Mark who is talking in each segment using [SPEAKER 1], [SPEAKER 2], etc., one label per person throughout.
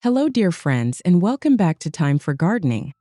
[SPEAKER 1] Hello, dear friends, and welcome back to Time for Gardening.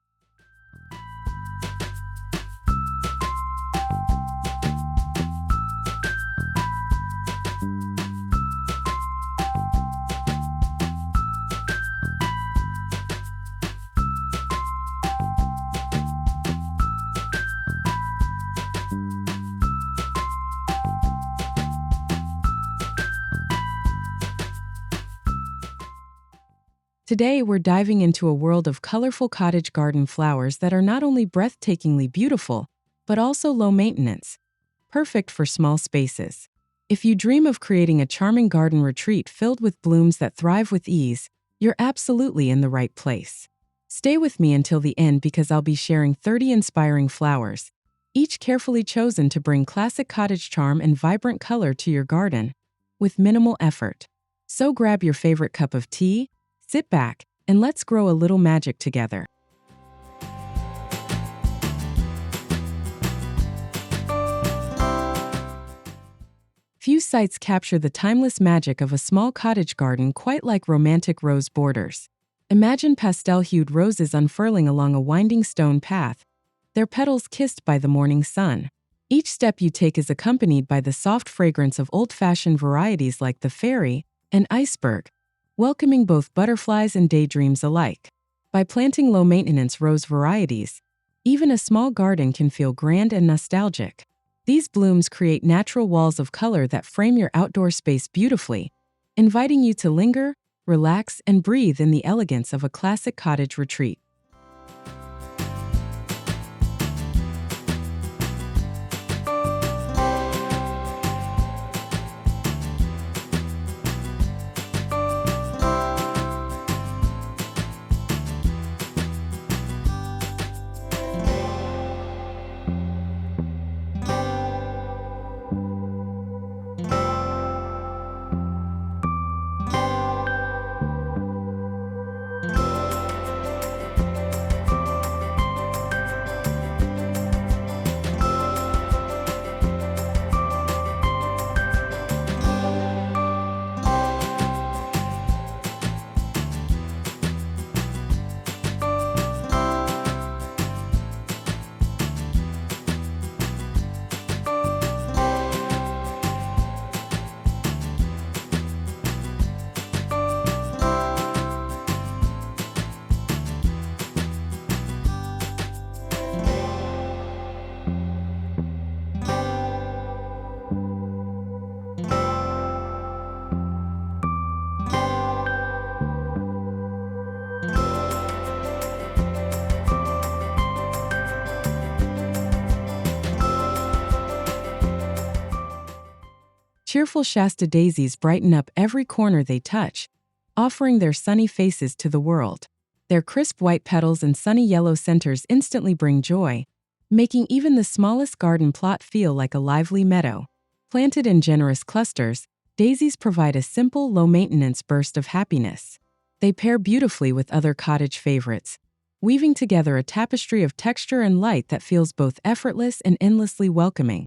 [SPEAKER 1] Today, we're diving into a world of colorful cottage garden flowers that are not only breathtakingly beautiful, but also low maintenance, perfect for small spaces. If you dream of creating a charming garden retreat filled with blooms that thrive with ease, you're absolutely in the right place. Stay with me until the end because I'll be sharing 30 inspiring flowers, each carefully chosen to bring classic cottage charm and vibrant color to your garden, with minimal effort. So grab your favorite cup of tea, sit back, and let's grow a little magic together. Few sites capture the timeless magic of a small cottage garden quite like romantic rose borders. Imagine pastel-hued roses unfurling along a winding stone path, their petals kissed by the morning sun. Each step you take is accompanied by the soft fragrance of old-fashioned varieties like the fairy and iceberg, welcoming both butterflies and daydreams alike. By planting low-maintenance rose varieties, even a small garden can feel grand and nostalgic. These blooms create natural walls of color that frame your outdoor space beautifully, inviting you to linger, relax, and breathe in the elegance of a classic cottage retreat. Cheerful Shasta daisies brighten up every corner they touch, offering their sunny faces to the world. Their crisp white petals and sunny yellow centers instantly bring joy, making even the smallest garden plot feel like a lively meadow. Planted in generous clusters, daisies provide a simple, low-maintenance burst of happiness. They pair beautifully with other cottage favorites, weaving together a tapestry of texture and light that feels both effortless and endlessly welcoming.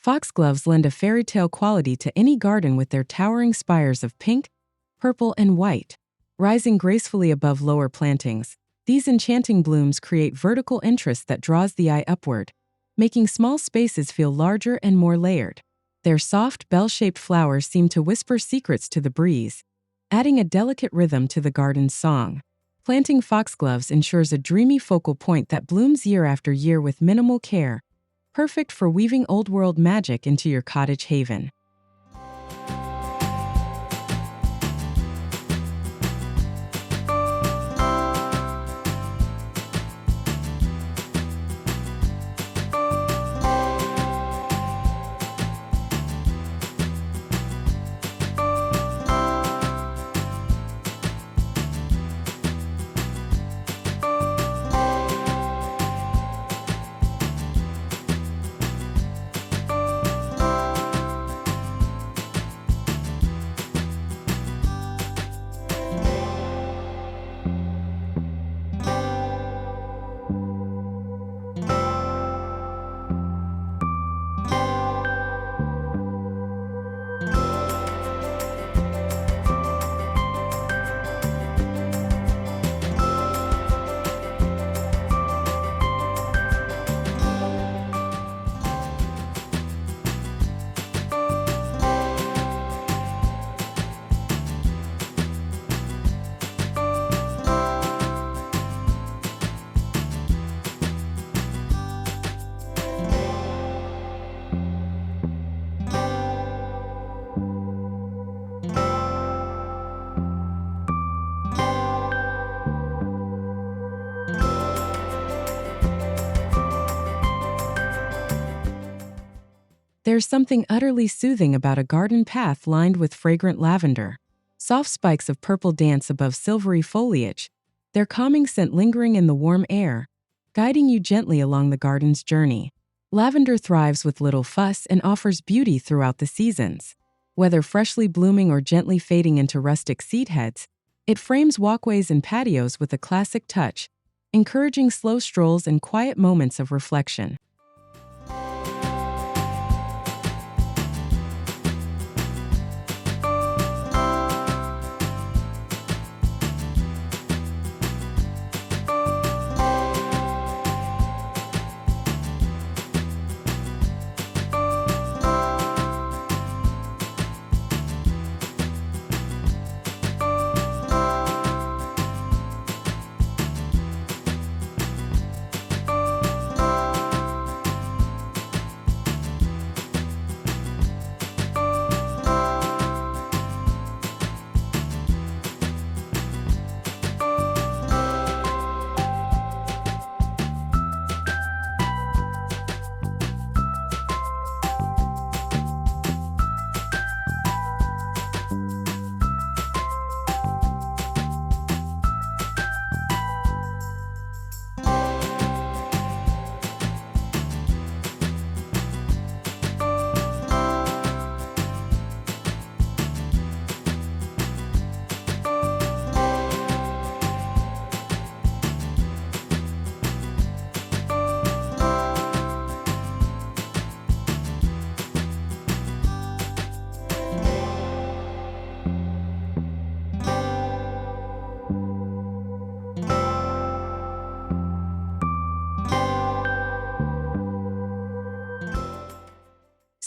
[SPEAKER 1] Foxgloves lend a fairy tale quality to any garden with their towering spires of pink, purple, and white. Rising gracefully above lower plantings, These enchanting blooms create vertical interest that draws the eye upward, making small spaces feel larger and more layered. Their soft, bell-shaped flowers seem to whisper secrets to the breeze, adding a delicate rhythm to the garden's song. Planting foxgloves ensures a dreamy focal point that blooms year after year with minimal care, perfect for weaving old-world magic into your cottage haven. There's something utterly soothing about a garden path lined with fragrant lavender. Soft spikes of purple dance above silvery foliage, their calming scent lingering in the warm air, guiding you gently along the garden's journey. Lavender thrives with little fuss and offers beauty throughout the seasons. Whether freshly blooming or gently fading into rustic seed heads, it frames walkways and patios with a classic touch, encouraging slow strolls and quiet moments of reflection.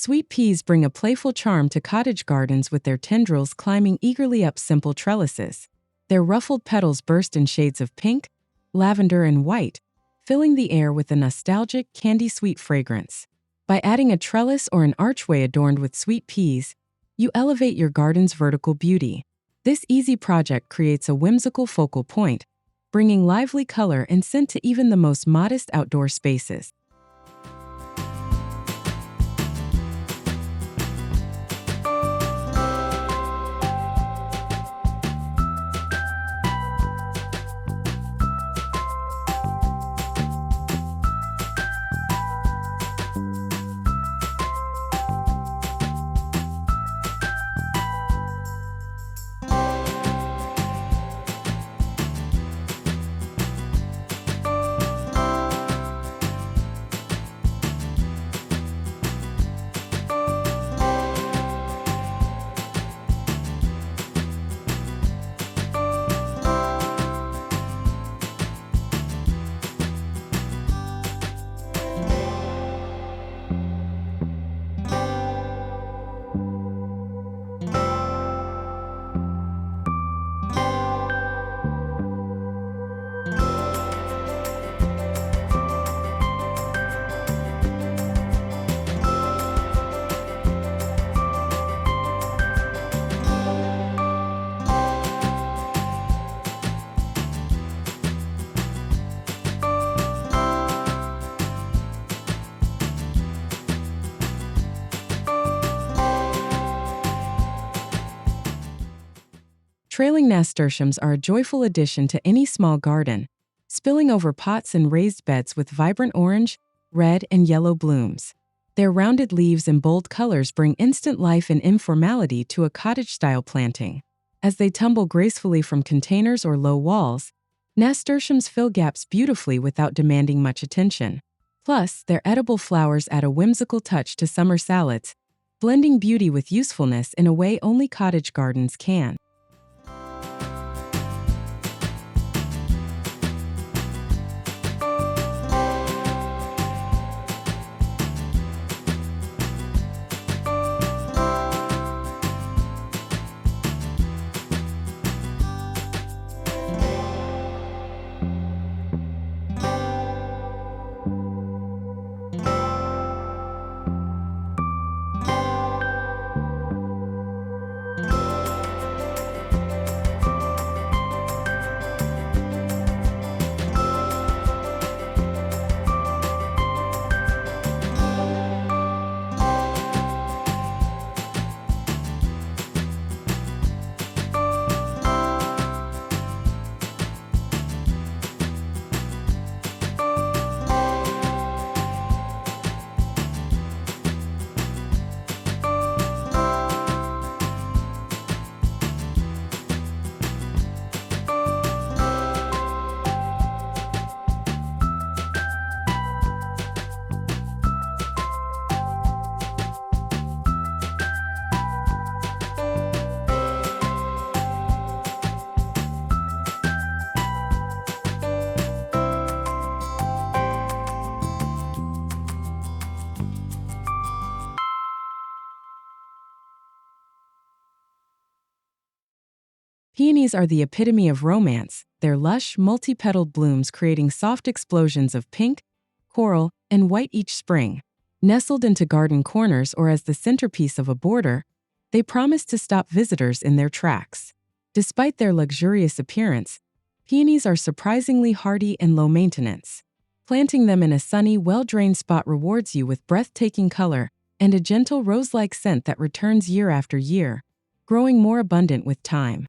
[SPEAKER 1] Sweet peas bring a playful charm to cottage gardens with their tendrils climbing eagerly up simple trellises. Their ruffled petals burst in shades of pink, lavender, and white, filling the air with a nostalgic, candy-sweet fragrance. By adding a trellis or an archway adorned with sweet peas, you elevate your garden's vertical beauty. This easy project creates a whimsical focal point, bringing lively color and scent to even the most modest outdoor spaces. Trailing nasturtiums are a joyful addition to any small garden, spilling over pots and raised beds with vibrant orange, red, and yellow blooms. Their rounded leaves and bold colors bring instant life and informality to a cottage-style planting. As they tumble gracefully from containers or low walls, nasturtiums fill gaps beautifully without demanding much attention. Plus, their edible flowers add a whimsical touch to summer salads, blending beauty with usefulness in a way only cottage gardens can. Peonies are the epitome of romance, their lush, multi-petaled blooms creating soft explosions of pink, coral, and white each spring. Nestled into garden corners or as the centerpiece of a border, they promise to stop visitors in their tracks. Despite their luxurious appearance, peonies are surprisingly hardy and low maintenance. Planting them in a sunny, well-drained spot rewards you with breathtaking color and a gentle rose-like scent that returns year after year, growing more abundant with time.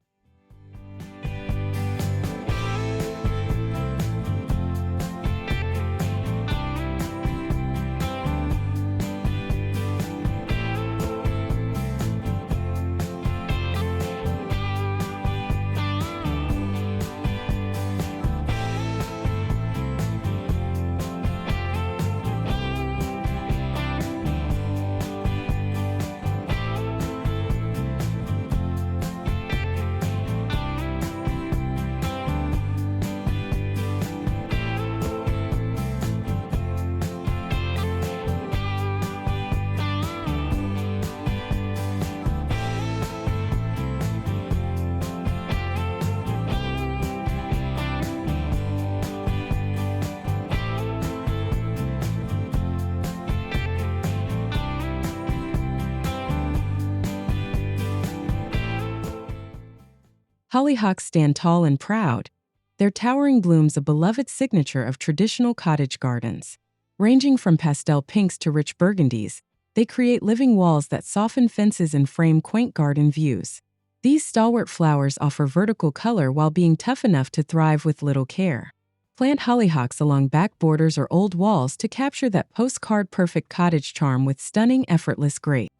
[SPEAKER 1] Hollyhocks stand tall and proud, their towering blooms a beloved signature of traditional cottage gardens. Ranging from pastel pinks to rich burgundies, they create living walls that soften fences and frame quaint garden views. These stalwart flowers offer vertical color while being tough enough to thrive with little care. Plant hollyhocks along back borders or old walls to capture that postcard-perfect cottage charm with stunning, effortless grace.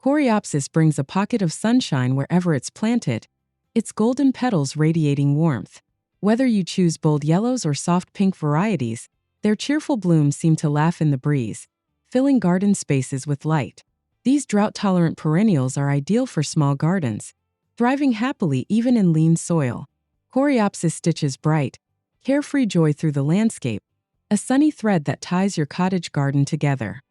[SPEAKER 1] Coreopsis brings a pocket of sunshine wherever it's planted, its golden petals radiating warmth. Whether you choose bold yellows or soft pink varieties, their cheerful blooms seem to laugh in the breeze, filling garden spaces with light. These drought-tolerant perennials are ideal for small gardens, thriving happily even in lean soil. Coreopsis stitches bright, carefree joy through the landscape, a sunny thread that ties your cottage garden together.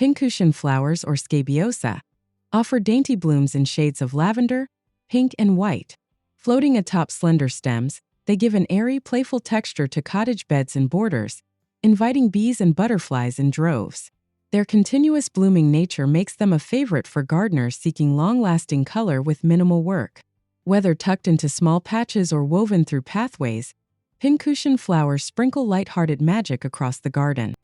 [SPEAKER 1] Pincushion flowers, or scabiosa, offer dainty blooms in shades of lavender, pink, and white. Floating atop slender stems, they give an airy, playful texture to cottage beds and borders, inviting bees and butterflies in droves. Their continuous blooming nature makes them a favorite for gardeners seeking long-lasting color with minimal work. Whether tucked into small patches or woven through pathways, pincushion flowers sprinkle light-hearted magic across the garden.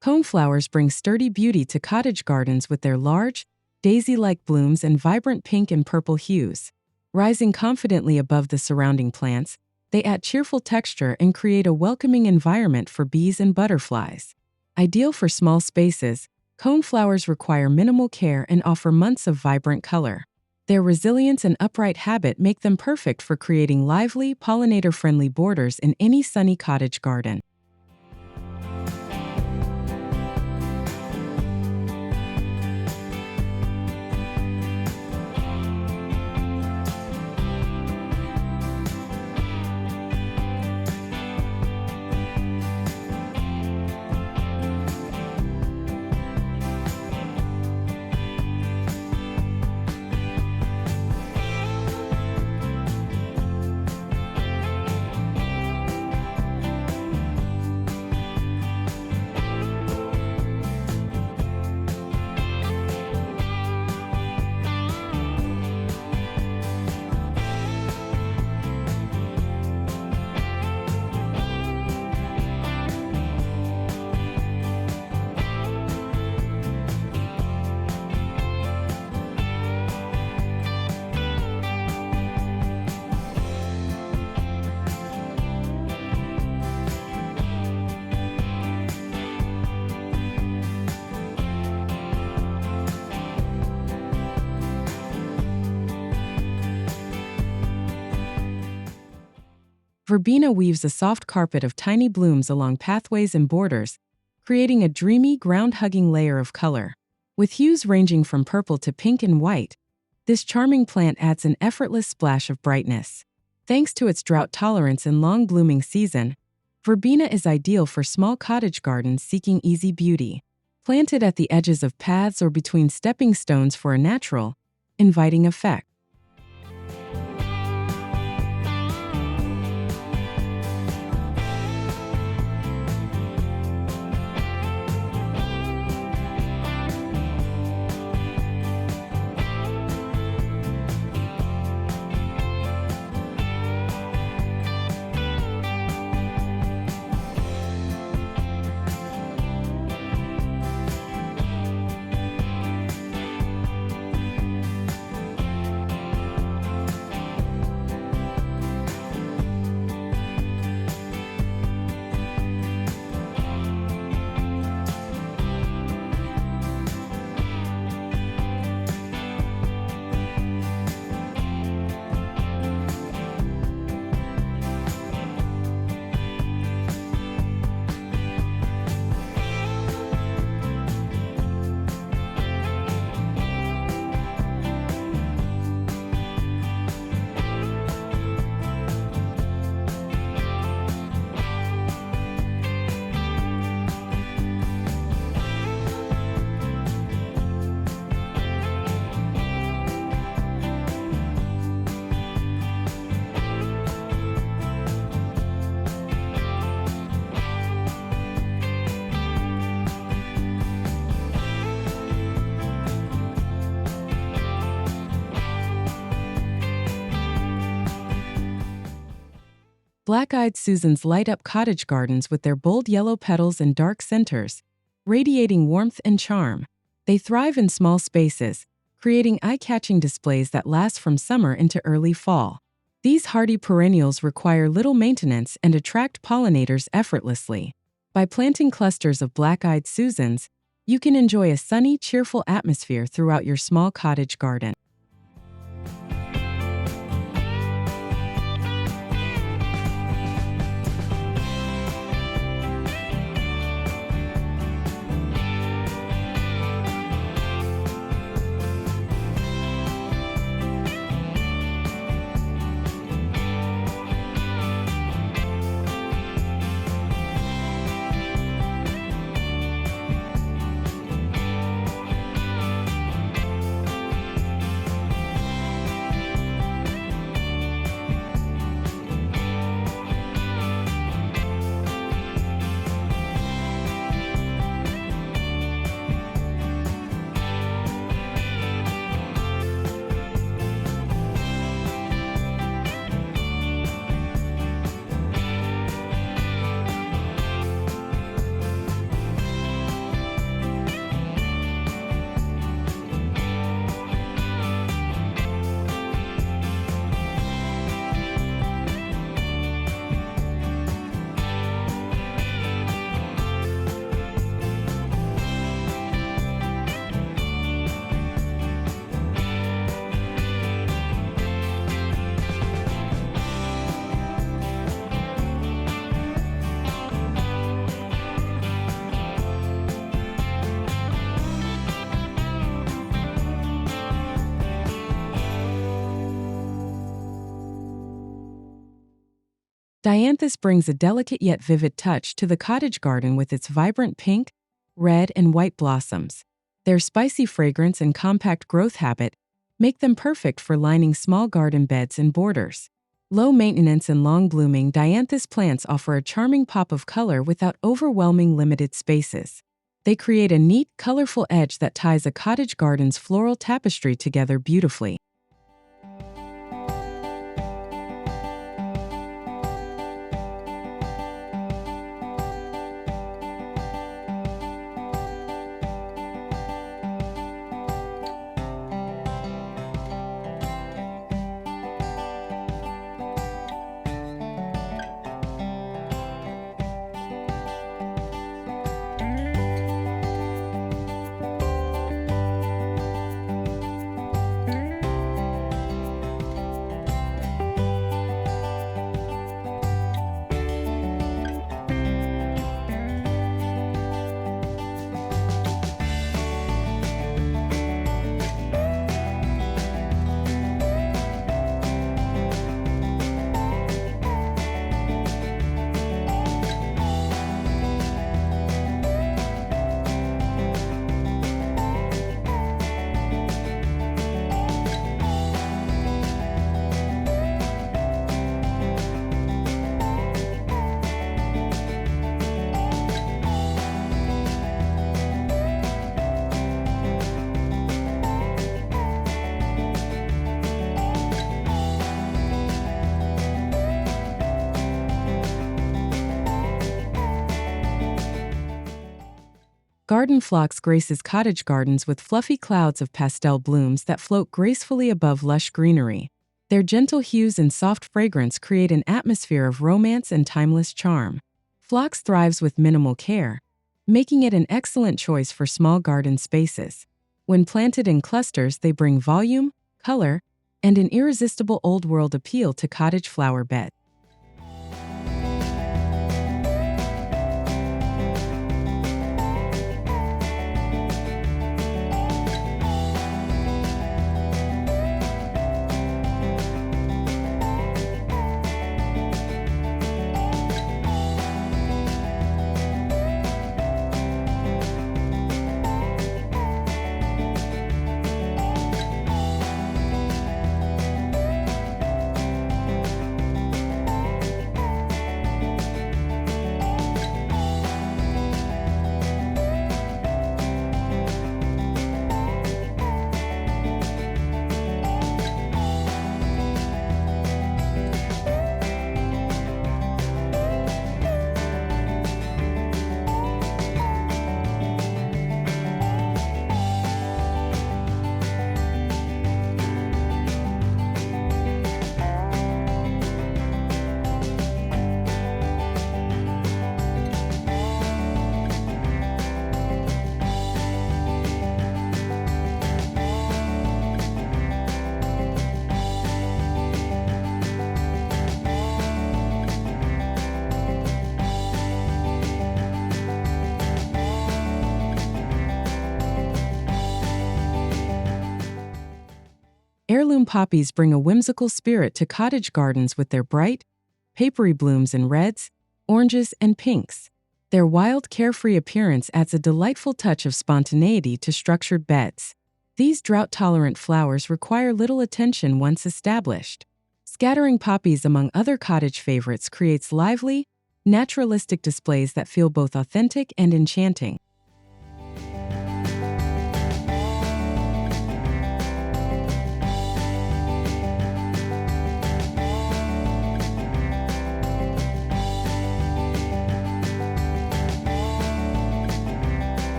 [SPEAKER 1] Coneflowers bring sturdy beauty to cottage gardens with their large, daisy-like blooms and vibrant pink and purple hues. Rising confidently above the surrounding plants, they add cheerful texture and create a welcoming environment for bees and butterflies. Ideal for small spaces, coneflowers require minimal care and offer months of vibrant color. Their resilience and upright habit make them perfect for creating lively, pollinator-friendly borders in any sunny cottage garden. Verbena weaves a soft carpet of tiny blooms along pathways and borders, creating a dreamy, ground-hugging layer of color. With hues ranging from purple to pink and white, this charming plant adds an effortless splash of brightness. Thanks to its drought tolerance and long blooming season, Verbena is ideal for small cottage gardens seeking easy beauty. Planted at the edges of paths or between stepping stones for a natural, inviting effect. Black-eyed Susans light up cottage gardens with their bold yellow petals and dark centers, radiating warmth and charm. They thrive in small spaces, creating eye-catching displays that last from summer into early fall. These hardy perennials require little maintenance and attract pollinators effortlessly. By planting clusters of black-eyed Susans, you can enjoy a sunny, cheerful atmosphere throughout your small cottage garden. Dianthus brings a delicate yet vivid touch to the cottage garden with its vibrant pink, red, and white blossoms. Their spicy fragrance and compact growth habit make them perfect for lining small garden beds and borders. Low maintenance and long blooming Dianthus plants offer a charming pop of color without overwhelming limited spaces. They create a neat, colorful edge that ties a cottage garden's floral tapestry together beautifully. Garden phlox graces cottage gardens with fluffy clouds of pastel blooms that float gracefully above lush greenery. Their gentle hues and soft fragrance create an atmosphere of romance and timeless charm. Phlox thrives with minimal care, making it an excellent choice for small garden spaces. When planted in clusters, they bring volume, color, and an irresistible old-world appeal to cottage flower beds. Heirloom poppies bring a whimsical spirit to cottage gardens with their bright, papery blooms in reds, oranges, and pinks. Their wild, carefree appearance adds a delightful touch of spontaneity to structured beds. These drought-tolerant flowers require little attention once established. Scattering poppies among other cottage favorites creates lively, naturalistic displays that feel both authentic and enchanting.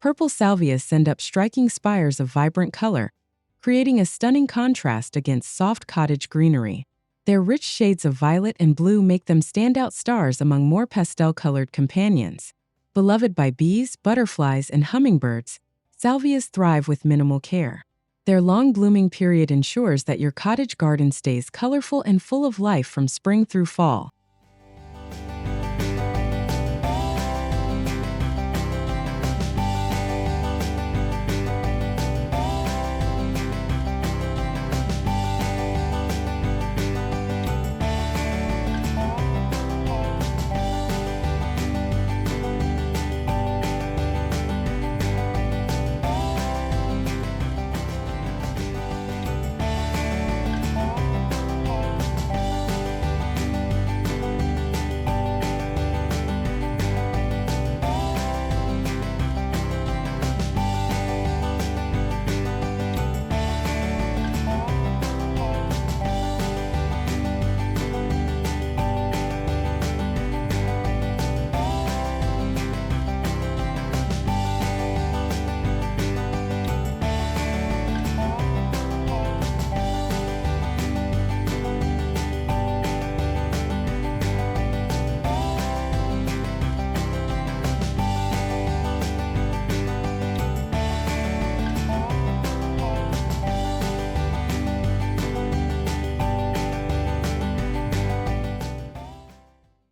[SPEAKER 1] Purple salvias send up striking spires of vibrant color, creating a stunning contrast against soft cottage greenery. Their rich shades of violet and blue make them standout stars among more pastel-colored companions. Beloved by bees, butterflies, and hummingbirds, salvias thrive with minimal care. Their long blooming period ensures that your cottage garden stays colorful and full of life from spring through fall.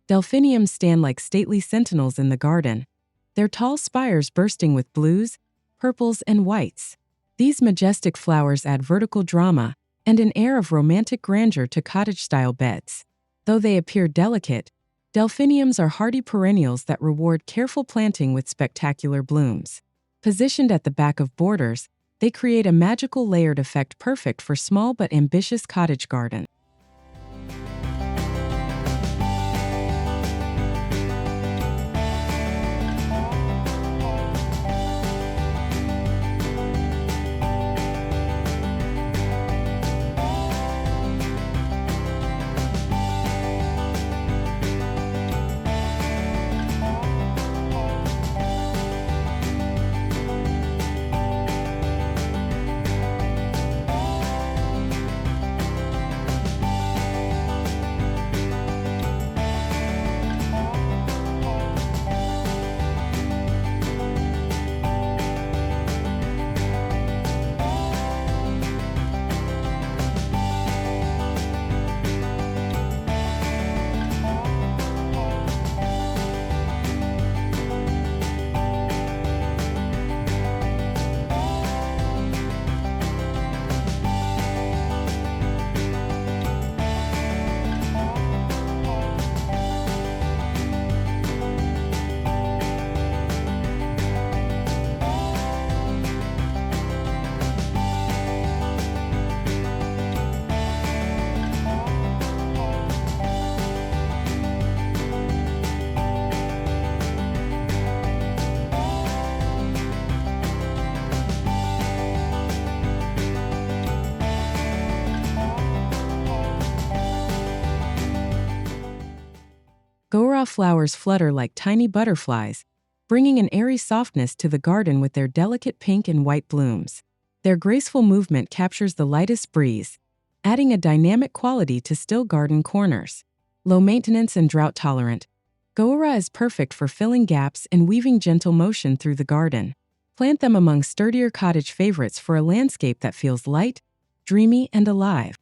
[SPEAKER 1] Delphiniums stand like stately sentinels in the garden, their tall spires bursting with blues, purples, and whites. These majestic flowers add vertical drama and an air of romantic grandeur to cottage-style beds. Though they appear delicate, delphiniums are hardy perennials that reward careful planting with spectacular blooms. Positioned at the back of borders, they create a magical layered effect perfect for small but ambitious cottage gardens. Gora flowers flutter like tiny butterflies, bringing an airy softness to the garden with their delicate pink and white blooms. Their graceful movement captures the lightest breeze, adding a dynamic quality to still garden corners. Low maintenance and drought tolerant, Gora is perfect for filling gaps and weaving gentle motion through the garden. Plant them among sturdier cottage favorites for a landscape that feels light, dreamy, and alive.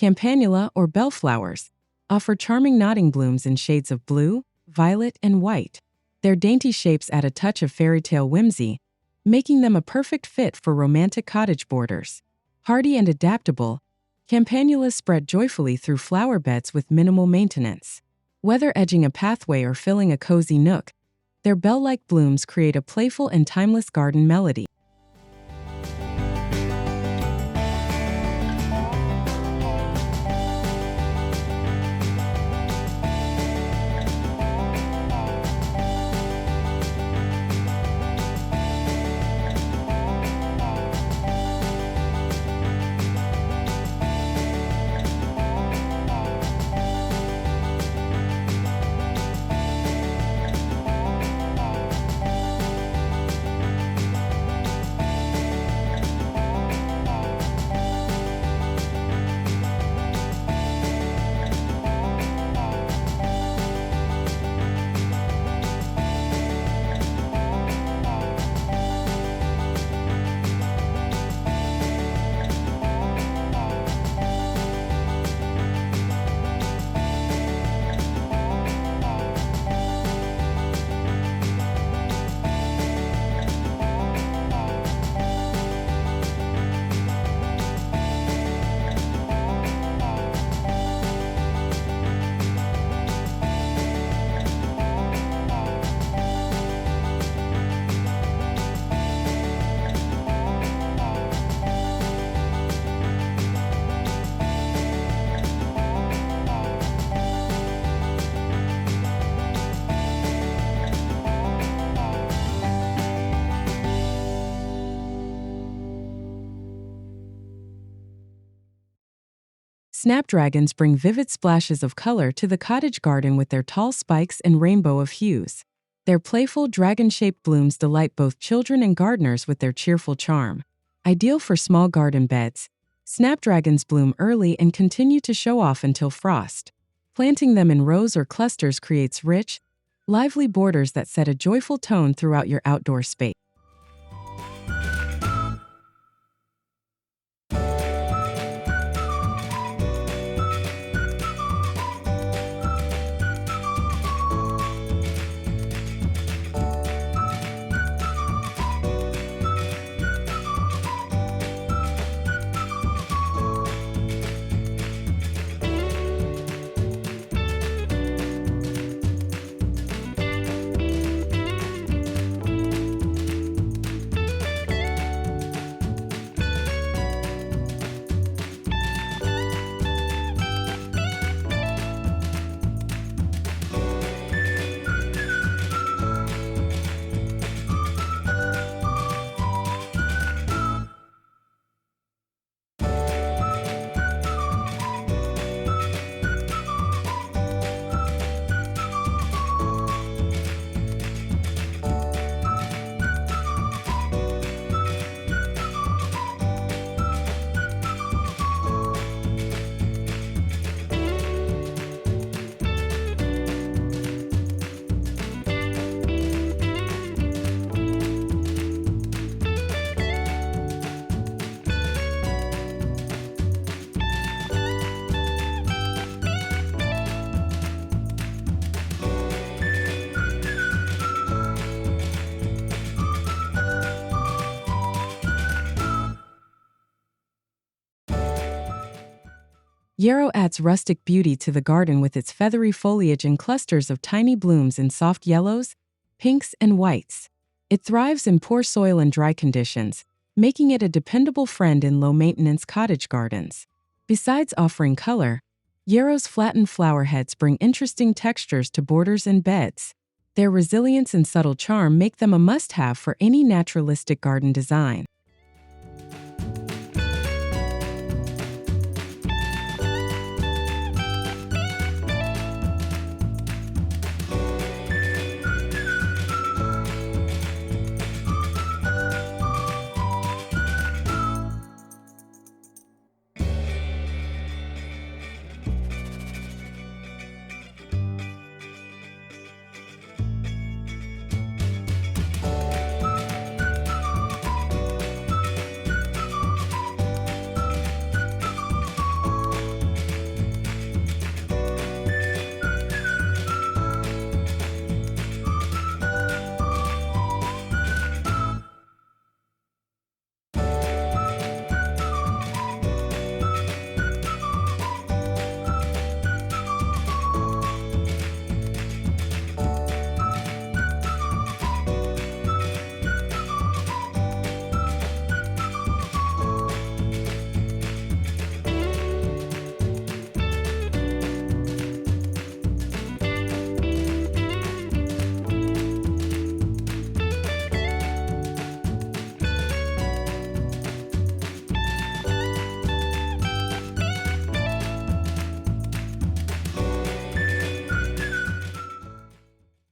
[SPEAKER 1] Campanula or bellflowers offer charming nodding blooms in shades of blue, violet, and white. Their dainty shapes add a touch of fairy tale whimsy, making them a perfect fit for romantic cottage borders. Hardy and adaptable, campanulas spread joyfully through flower beds with minimal maintenance. Whether edging a pathway or filling a cozy nook, their bell-like blooms create a playful and timeless garden melody. Snapdragons bring vivid splashes of color to the cottage garden with their tall spikes and rainbow of hues. Their playful dragon-shaped blooms delight both children and gardeners with their cheerful charm. Ideal for small garden beds, snapdragons bloom early and continue to show off until frost. Planting them in rows or clusters creates rich, lively borders that set a joyful tone throughout your outdoor space. Yarrow adds rustic beauty to the garden with its feathery foliage and clusters of tiny blooms in soft yellows, pinks, and whites. It thrives in poor soil and dry conditions, making it a dependable friend in low-maintenance cottage gardens. Besides offering color, yarrow's flattened flower heads bring interesting textures to borders and beds. Their resilience and subtle charm make them a must-have for any naturalistic garden design.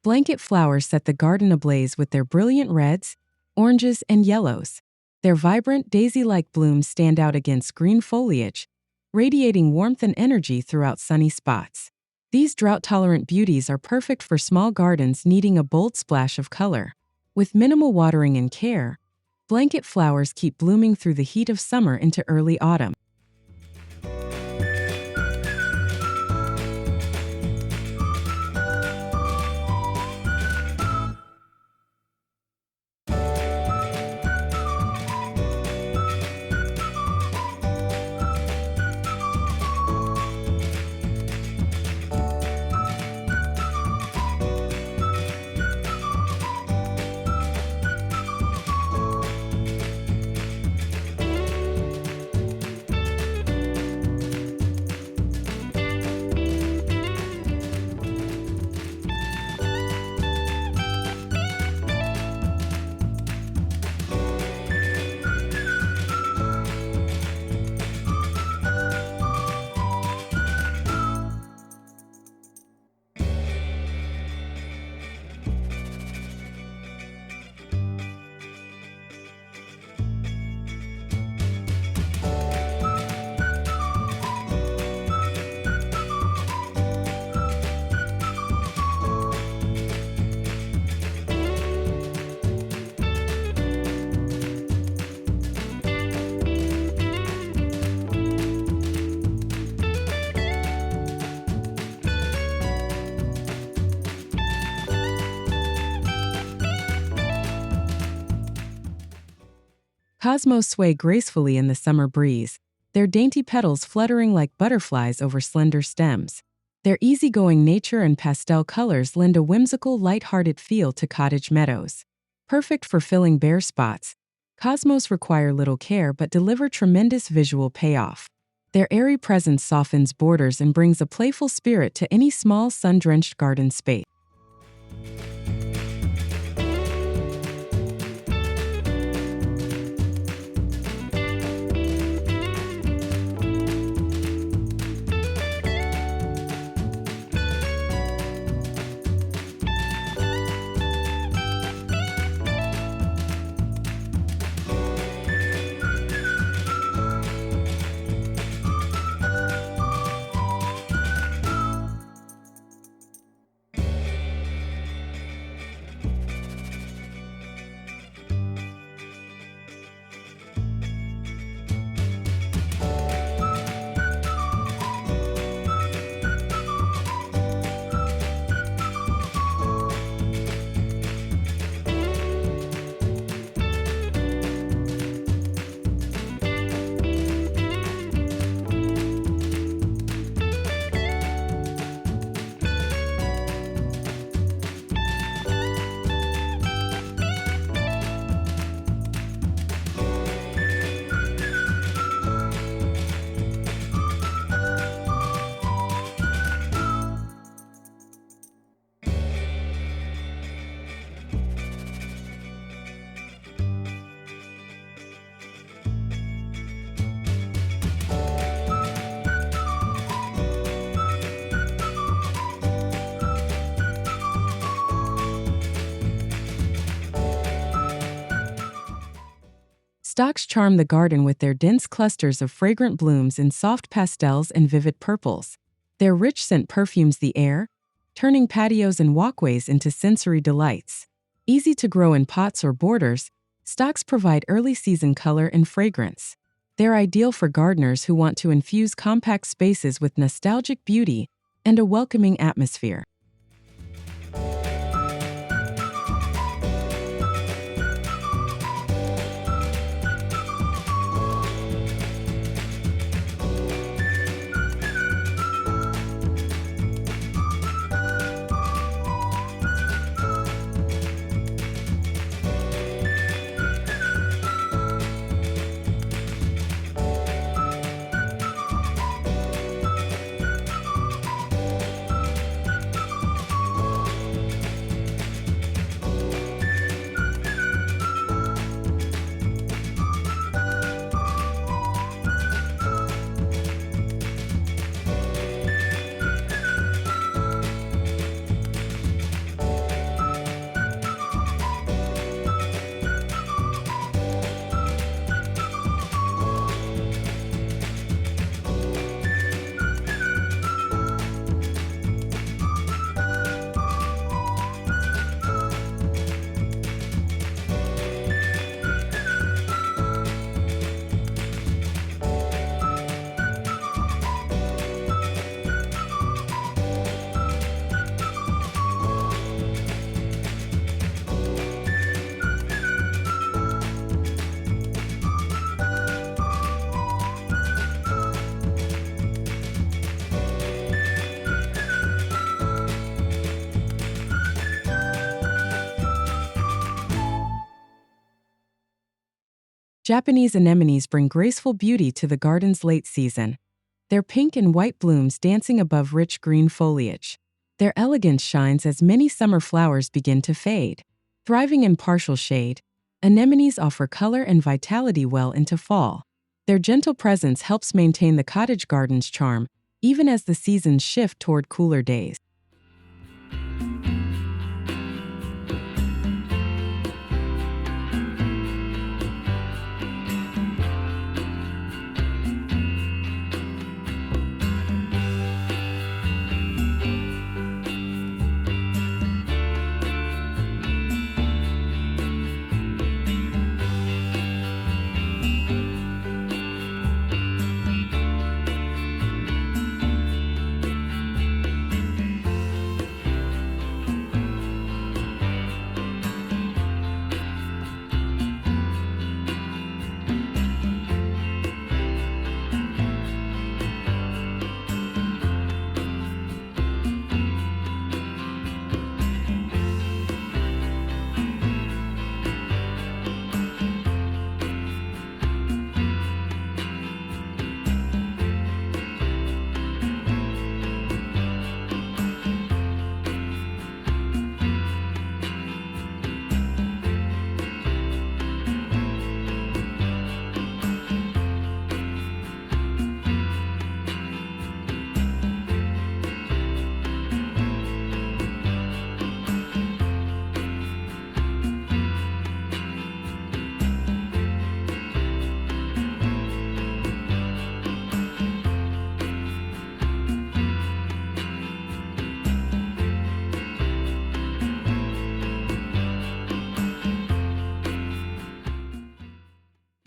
[SPEAKER 1] Blanket flowers set the garden ablaze with their brilliant reds, oranges, and yellows. Their vibrant, daisy-like blooms stand out against green foliage, radiating warmth and energy throughout sunny spots. These drought-tolerant beauties are perfect for small gardens needing a bold splash of color. With minimal watering and care, blanket flowers keep blooming through the heat of summer into early autumn. Cosmos sway gracefully in the summer breeze, their dainty petals fluttering like butterflies over slender stems. Their easygoing nature and pastel colors lend a whimsical, light-hearted feel to cottage meadows. Perfect for filling bare spots, Cosmos require little care but deliver tremendous visual payoff. Their airy presence softens borders and brings a playful spirit to any small, sun-drenched garden space. Stalks charm the garden with their dense clusters of fragrant blooms in soft pastels and vivid purples. Their rich scent perfumes the air, turning patios and walkways into sensory delights. Easy to grow in pots or borders, stalks provide early-season color and fragrance. They're ideal for gardeners who want to infuse compact spaces with nostalgic beauty and a welcoming atmosphere. Japanese anemones bring graceful beauty to the garden's late season. Their pink and white blooms dancing above rich green foliage. Their elegance shines as many summer flowers begin to fade. Thriving in partial shade, anemones offer color and vitality well into fall. Their gentle presence helps maintain the cottage garden's charm, even as the seasons shift toward cooler days.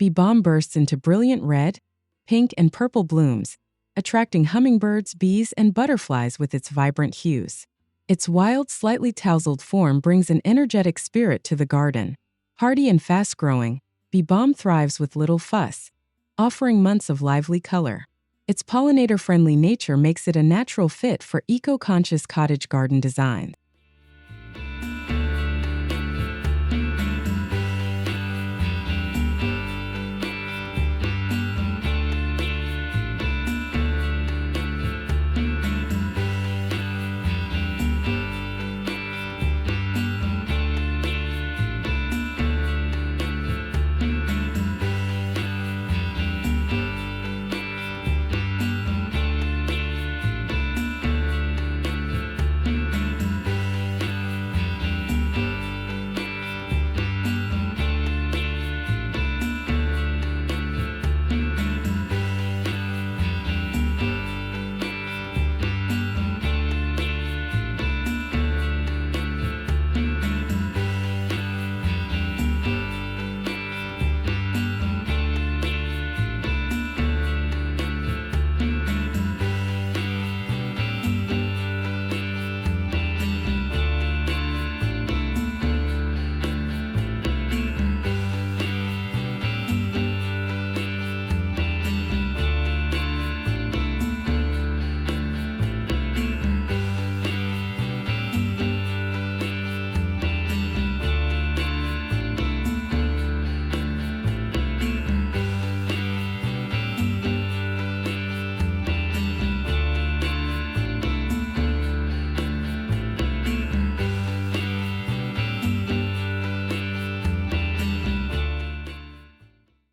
[SPEAKER 1] Bee balm bursts into brilliant red, pink, and purple blooms, attracting hummingbirds, bees, and butterflies with its vibrant hues. Its wild, slightly tousled form brings an energetic spirit to the garden. Hardy and fast-growing, bee balm thrives with little fuss, offering months of lively color. Its pollinator-friendly nature makes it a natural fit for eco-conscious cottage garden designs.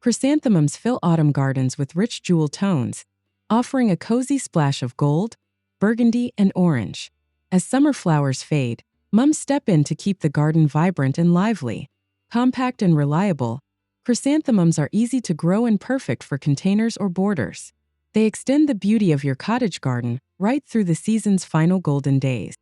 [SPEAKER 1] Chrysanthemums fill autumn gardens with rich jewel tones, offering a cozy splash of gold, burgundy, and orange. As summer flowers fade, mums step in to keep the garden vibrant and lively. Compact and reliable, chrysanthemums are easy to grow and perfect for containers or borders. They extend the beauty of your cottage garden right through the season's final golden days.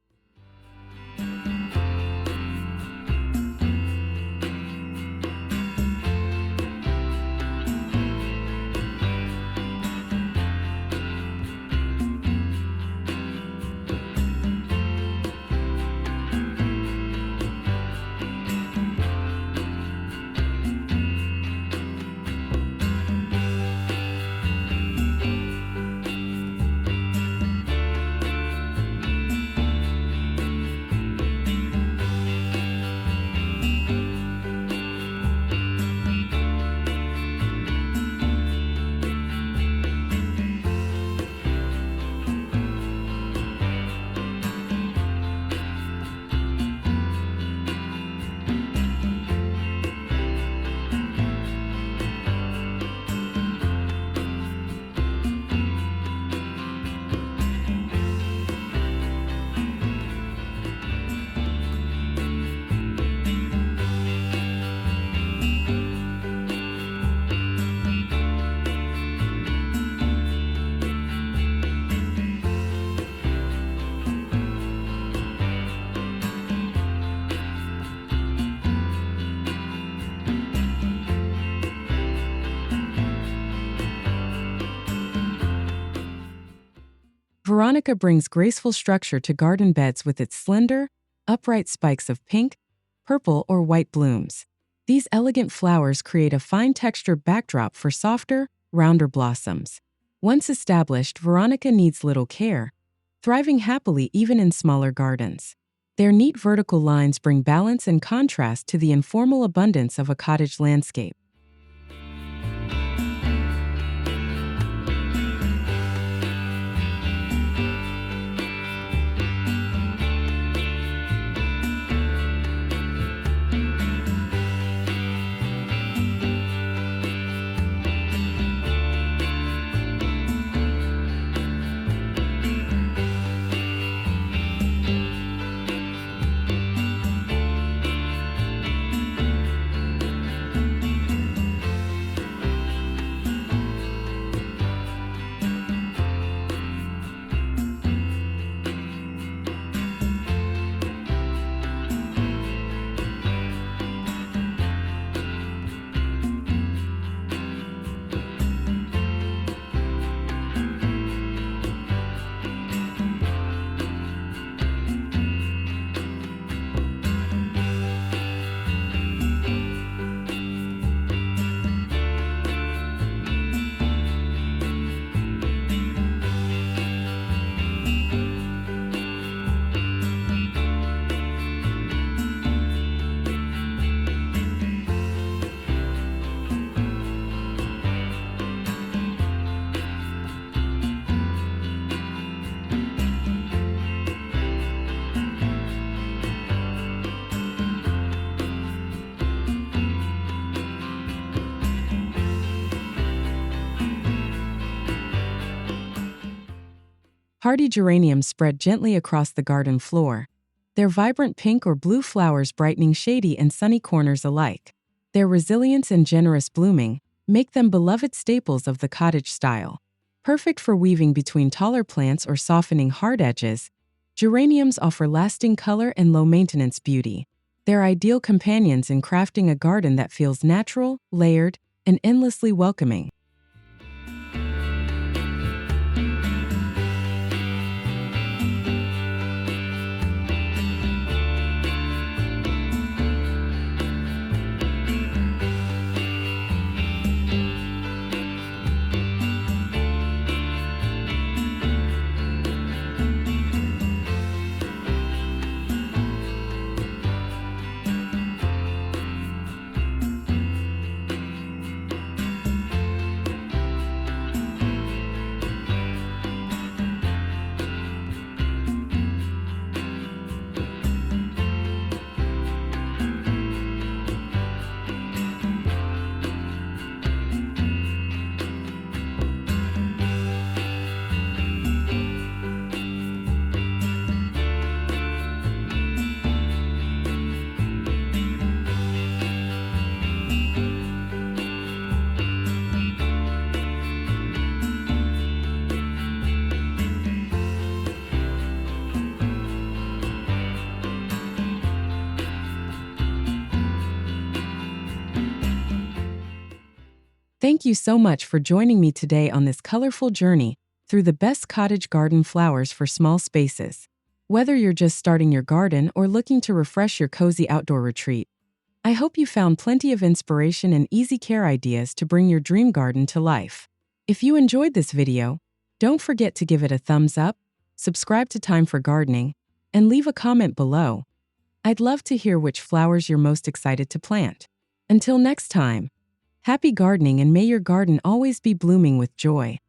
[SPEAKER 1] Veronica brings graceful structure to garden beds with its slender, upright spikes of pink, purple, or white blooms. These elegant flowers create a fine-textured backdrop for softer, rounder blossoms. Once established, Veronica needs little care, thriving happily even in smaller gardens. Their neat vertical lines bring balance and contrast to the informal abundance of a cottage landscape. Hardy geraniums spread gently across the garden floor, their vibrant pink or blue flowers brightening shady and sunny corners alike. Their resilience and generous blooming make them beloved staples of the cottage style. Perfect for weaving between taller plants or softening hard edges, geraniums offer lasting color and low-maintenance beauty. They're ideal companions in crafting a garden that feels natural, layered, and endlessly welcoming. Thank you so much for joining me today on this colorful journey through the best cottage garden flowers for small spaces. Whether you're just starting your garden or looking to refresh your cozy outdoor retreat, I hope you found plenty of inspiration and easy care ideas to bring your dream garden to life. If you enjoyed this video, don't forget to give it a thumbs up, subscribe to Time for Gardening, and leave a comment below. I'd love to hear which flowers you're most excited to plant. Until next time, happy gardening and may your garden always be blooming with joy.